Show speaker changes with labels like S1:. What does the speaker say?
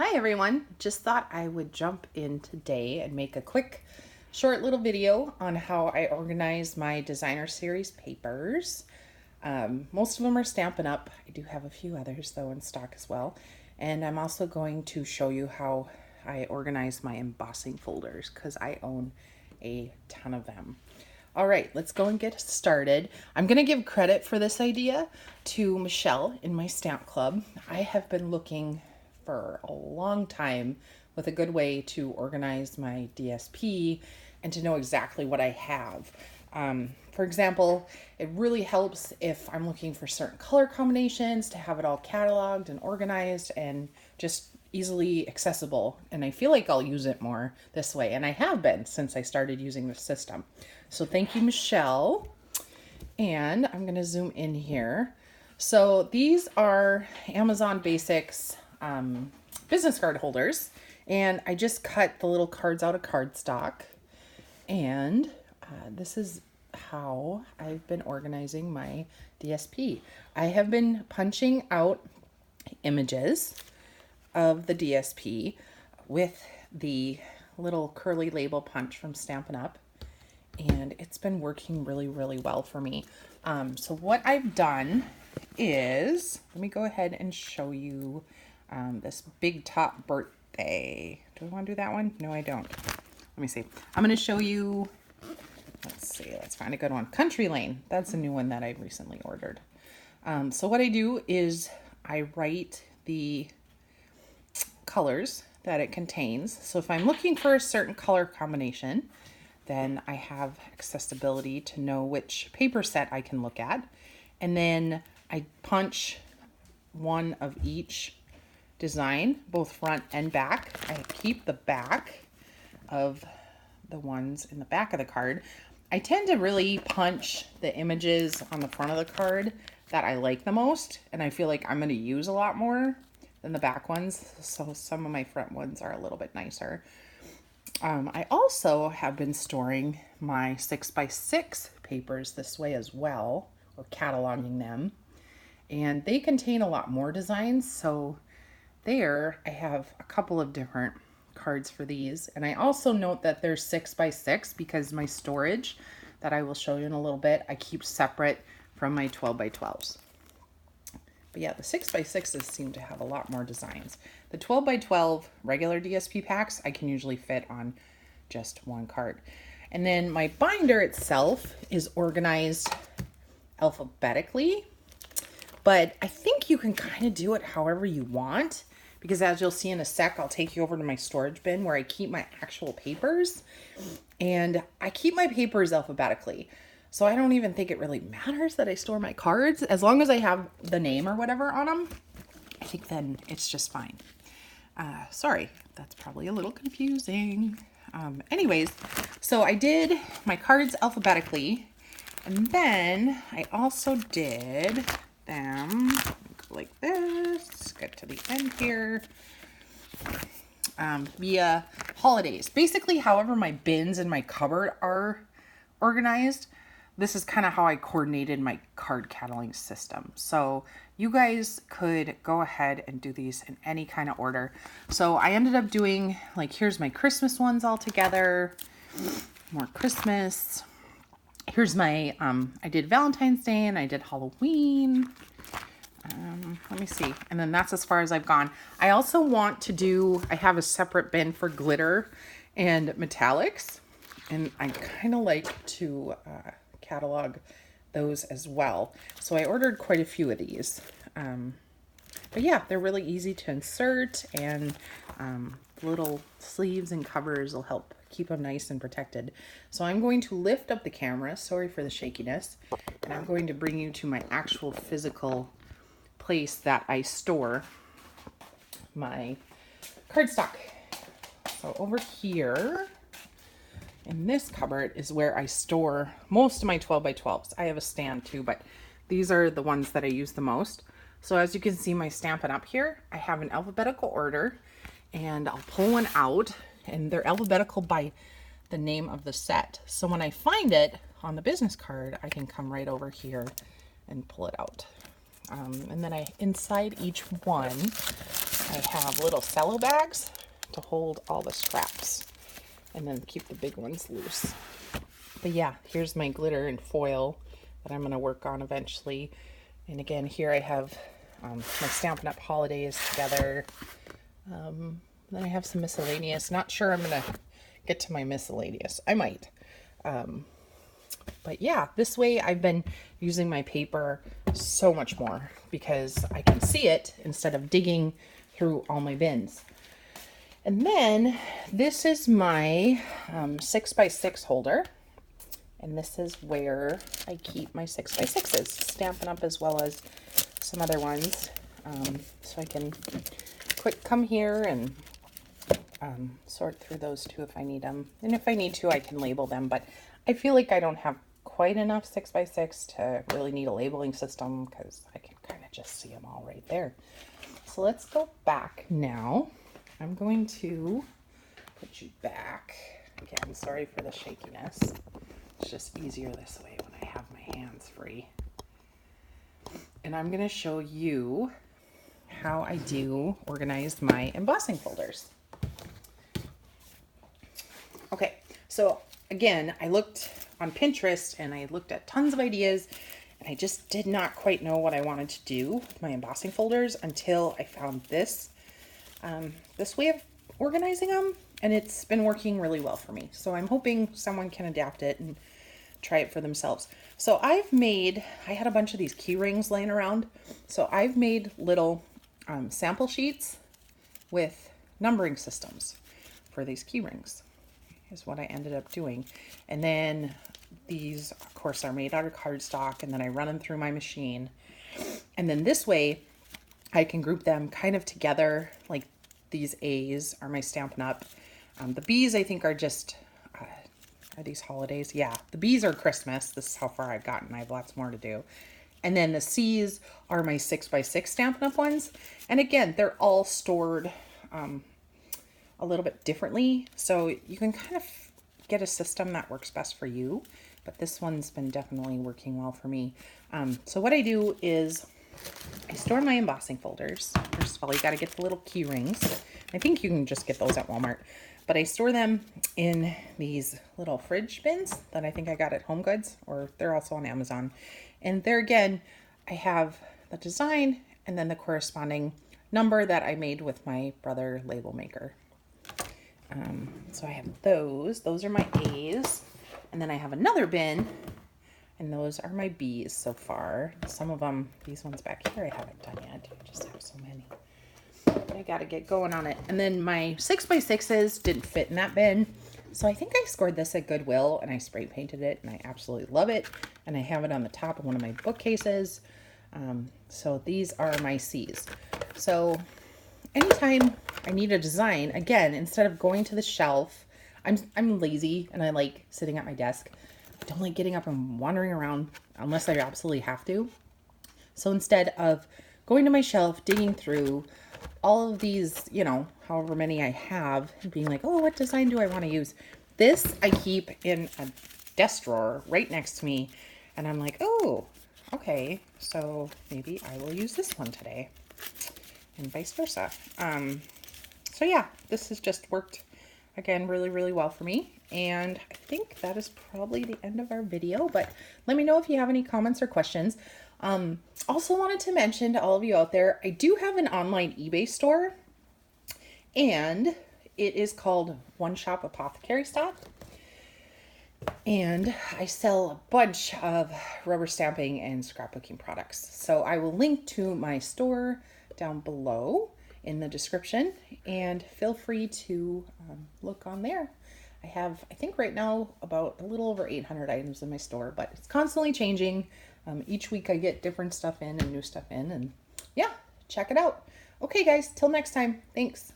S1: Hi everyone, just thought I would jump in today and make a quick short little video on how I organize my designer series papers. Most of them are Stampin' Up. I do have a few others though in stock as well. And I'm also going to show you how I organize my embossing folders because I own a ton of them. All right, let's go and get started. I'm gonna give credit for this idea to Michelle in my stamp club. I have been looking for a long time with a good way to organize my DSP and to know exactly what I have. For example, it really helps if I'm looking for certain color combinations to have it all cataloged and organized and just easily accessible. And I feel like I'll use it more this way. And I have been since I started using this system. So thank you, Michelle. And I'm going to zoom in here. So these are Amazon Basics business card holders. And I just cut the little cards out of cardstock. And this is how I've been organizing my DSP. I have been punching out images of the DSP with the little curly label punch from Stampin' Up. And it's been working really, really well for me. So what I've done is, let me go ahead and show you this Big Top birthday. Do I want to do that one? No, I don't. Let me see. I'm going to show you, let's see, let's find a good one. Country Lane. That's a new one that I recently ordered. So what I do is I write the colors that it contains. So if I'm looking for a certain color combination, then I have accessibility to know which paper set I can look at. And then I punch one of each design, both front and back. I keep the back of the ones in the back of the card. I tend to really punch the images on the front of the card that I like the most, and I feel like I'm going to use a lot more than the back ones, so some of my front ones are a little bit nicer. I also have been storing my 6x6 papers this way as well, or cataloging them, and they contain a lot more designs, so there I have a couple of different cards for these. And I also note that they're 6x6 because my storage that I will show you in a little bit, I keep separate from my 12x12s. But yeah, the 6x6s seem to have a lot more designs. The 12x12 regular DSP packs, I can usually fit on just one card. And then my binder itself is organized alphabetically, but I think you can kind of do it however you want, because as you'll see in a sec, I'll take you over to my storage bin where I keep my actual papers, and I keep my papers alphabetically. So I don't even think it really matters that I store my cards. As long as I have the name or whatever on them, I think then it's just fine. Sorry, that's probably a little confusing. Anyways, so I did my cards alphabetically, and then I also did them like this, get to the end here, via holidays. Basically, however my bins in my cupboard are organized, this is kind of how I coordinated my card cataloging system. So you guys could go ahead and do these in any kind of order. So I ended up doing, like, here's my Christmas ones all together, more Christmas. Here's my, I did Valentine's Day and I did Halloween. Let me see. And then that's as far as I've gone. I also want to do, I have a separate bin for glitter and metallics. And I kind of like to catalog those as well. So I ordered quite a few of these. But yeah, they're really easy to insert, and little sleeves and covers will help keep them nice and protected. So I'm going to lift up the camera, sorry for the shakiness, and I'm going to bring you to my actual physical place that I store my cardstock. So over here in this cupboard is where I store most of my 12x12s. I have a stand too, but these are the ones that I use the most. So as you can see, my Stampin' Up here, I have an alphabetical order, and I'll pull one out, and they're alphabetical by the name of the set. So when I find it on the business card, I can come right over here and pull it out. And then inside each one, I have little cello bags to hold all the scraps and then keep the big ones loose. But yeah, here's my glitter and foil that I'm going to work on eventually. And again, here I have my Stampin' Up! Holidays together. Then I have some miscellaneous. Not sure I'm going to get to my miscellaneous. I might. But yeah, this way I've been using my paper so much more because I can see it instead of digging through all my bins. And then this is my 6x6 holder. And this is where I keep my 6x6s, Stampin' Up! As well as some other ones. So I can quick come here and sort through those too if I need them. And if I need to, I can label them. But I feel like I don't have quite enough 6x6 to really need a labeling system because I can kind of just see them all right there. So let's go back now. I'm going to put you back. Again, sorry for the shakiness. It's just easier this way when I have my hands free. And I'm going to show you how I do organize my embossing folders. Okay, so again, I looked on Pinterest and I looked at tons of ideas and I just did not quite know what I wanted to do with my embossing folders until I found this way of organizing them, and it's been working really well for me. So I'm hoping someone can adapt it and try it for themselves. So I had a bunch of these key rings laying around. So I've made little sample sheets with numbering systems for these key rings is what I ended up doing. And then these, of course, are made out of cardstock, and then I run them through my machine. And then this way I can group them kind of together. Like these A's are my Stampin' Up. The B's I think are just, are these holidays? Yeah, the B's are Christmas. This is how far I've gotten. I have lots more to do. And then the C's are my 6x6 Stampin' Up! Ones. And again, they're all stored a little bit differently. So you can kind of get a system that works best for you. But this one's been definitely working well for me. So what I do is I store my embossing folders. First of all, you got to get the little key rings. I think you can just get those at Walmart. But I store them in these little fridge bins that I think I got at Home Goods, or they're also on Amazon. And there again, I have the design and then the corresponding number that I made with my brother label maker. So I have those. Those are my A's. And then I have another bin, and those are my B's so far. Some of them, these ones back here, I haven't done yet. I just have so many. I got to get going on it. And then my 6x6s didn't fit in that bin. So I think I scored this at Goodwill and I spray painted it and I absolutely love it. And I have it on the top of one of my bookcases. So these are my C's. So anytime I need a design, again, instead of going to the shelf, I'm lazy and I like sitting at my desk. I don't like getting up and wandering around unless I absolutely have to. So instead of going to my shelf, digging through all of these, you know, however many I have, and being like, oh, what design do I want to use? This I keep in a desk drawer right next to me. And I'm like, oh, okay, so maybe I will use this one today and vice versa. So yeah, this has just worked again really, really well for me. And I think that is probably the end of our video, but let me know if you have any comments or questions. Also wanted to mention to all of you out there, I do have an online eBay store, and it is called One Shop Apothecary Stock. And I sell a bunch of rubber stamping and scrapbooking products. So I will link to my store down below in the description, and feel free to look on there. I have, I think right now, about a little over 800 items in my store, but it's constantly changing. Each week I get different stuff in and new stuff in, and yeah, check it out. Okay guys, till next time. Thanks.